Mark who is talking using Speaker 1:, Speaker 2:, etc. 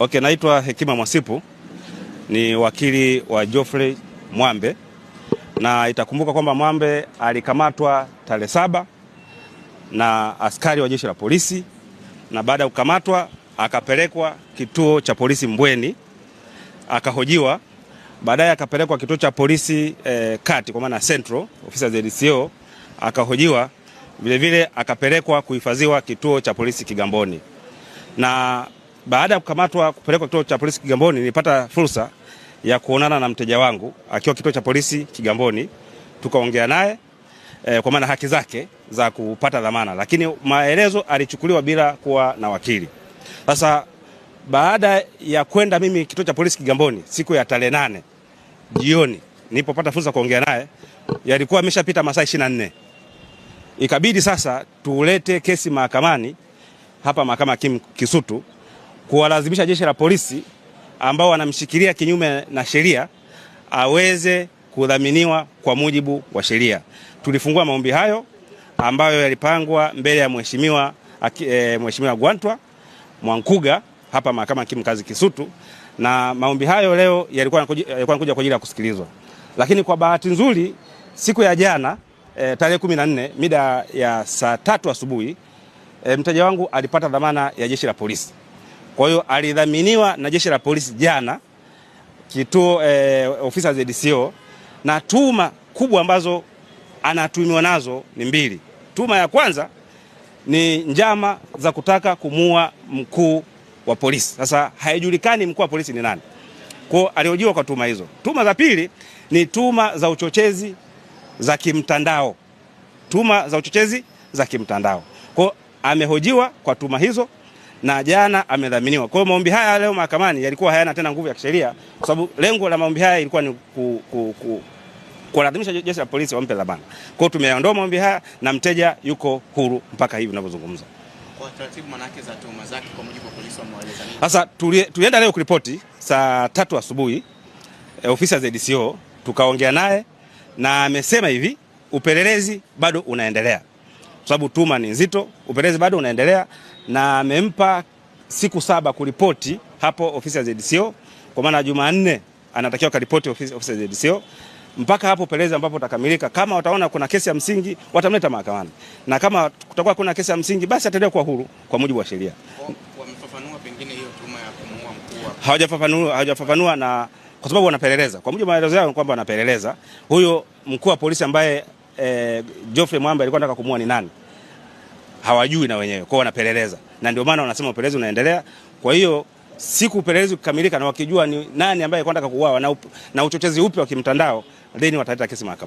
Speaker 1: Okay, naitwa Hekima Mwasipu, ni wakili wa Geoffrey Mwambe, na itakumbuka kwamba Mwambe alikamatwa tarehe 7 na askari wa jeshi la polisi, na baada ya kukamatwa akapelekwa kituo cha polisi Mbweni akahojiwa. Baadaye akapelekwa kituo cha polisi kati kwa maana Central, ofisi ya ZCO, akahojiwa. Vile akapelekwa kuhifadhiwa kituo cha polisi Kigamboni. Na baada ya kukamatwa kupelekwa kituo cha polisi Kigamboni, nilipata fursa ya kuonana na mteja wangu akiwa kituo cha polisi Kigamboni. Tukaongea naye kwa maana haki zake za kupata dhamana, lakini maelezo alichukuliwa bila kuwa na wakili. Sasa baada ya kwenda mimi kituo cha polisi Kigamboni siku ya tarehe 8 jioni, nilipopata fursa kuongea naye, yalikuwa ameshapita masaa 24. Ikabidi sasa tulete kesi mahakamani hapa mahakama Hakimu Kisutu, kuwalazimisha jeshi la polisi ambao wanamshikilia kinyume na sheria aweze kudhaminiwa kwa mujibu wa sheria. Tulifungua maombi hayo ambayo yalipangwa mbele ya Mheshimiwa Gwantwa Mwankuga hapa mahakama Hakimu Kazi Kisutu, na maombi hayo leo yalikuwa yanakuja kwa ajili ya kusikilizwa. Lakini kwa bahati nzuri siku ya jana tarehe 14 mida ya saa 3 asubuhi mteja wangu alipata dhamana ya jeshi la polisi. Kwa hiyo alidhaminiwa na jeshi la polisi jana kituo ofisi ya ZCO, na tuma kubwa ambazo anatumiwa nazo ni mbili. Tuma ya kwanza ni njama za kutaka kumuua mkuu wa polisi. Sasa haijulikani mkuu wa polisi ni nani. Kwa hiyo aliojiwa kwa tuma hizo. Tuma za pili ni tuma za uchochezi za kimtandao. Tuma za uchochezi za kimtandao. Kwa hiyo amehojiwa kwa tuma hizo na jana amedhaminiwa. Kwa hiyo maombi haya leo mahakamani yalikuwa hayana tena nguvu ya kisheria, kwa sababu lengo la maombi haya ilikuwa ni kuadhimisha jeshi la polisi wampe dhamana. Kwa hiyo tumeondoa maombi haya na mteja yuko huru mpaka hivi ninavyozungumza.
Speaker 2: Kwa taratibu manake za tuma zake kwa mujibu wa polisi wameeleza nini?
Speaker 1: Sasa tulienda leo kuripoti saa 3 asubuhi ofisi ya ZCO, tukaongea naye na amesema hivi upelelezi bado unaendelea. Kwa sababu tuma ni nzito, upelelezi bado unaendelea, na amempa siku 7 kuripoti hapo ofisi ya ZCO, kwa maana Jumanne anatakiwa kuripoti ofisi ya ZCO mpaka hapo upelelezi ambapo utakamilika. Kama wataona kuna kesi ya msingi watamleta mahakamani, na kama kutakuwa kuna kesi ya msingi basi ataendelea kuwa huru kwa mujibu wa sheria.
Speaker 2: Wamefafanua pengine hiyo tuma ya kumuua mkuu?
Speaker 1: Hawajafafanua na kwa sababu wanapeleleza. Kwa mujibu wa maelezo yao kwamba wanapeleleza huyo mkuu wa polisi ambaye Geoffrey Mwambe alikuwa anataka kumuua ni nani. Hawajui na wenyewe, kwa wanapeleleza. Na ndio maana wanasema upelelezi unaendelea. Kwa hiyo siku upelelezi ukikamilika na wakijua ni nani ambaye alikuwa anataka kuuawa na uchochezi upi wa kimtandao, then wataleta kesi mahakamani.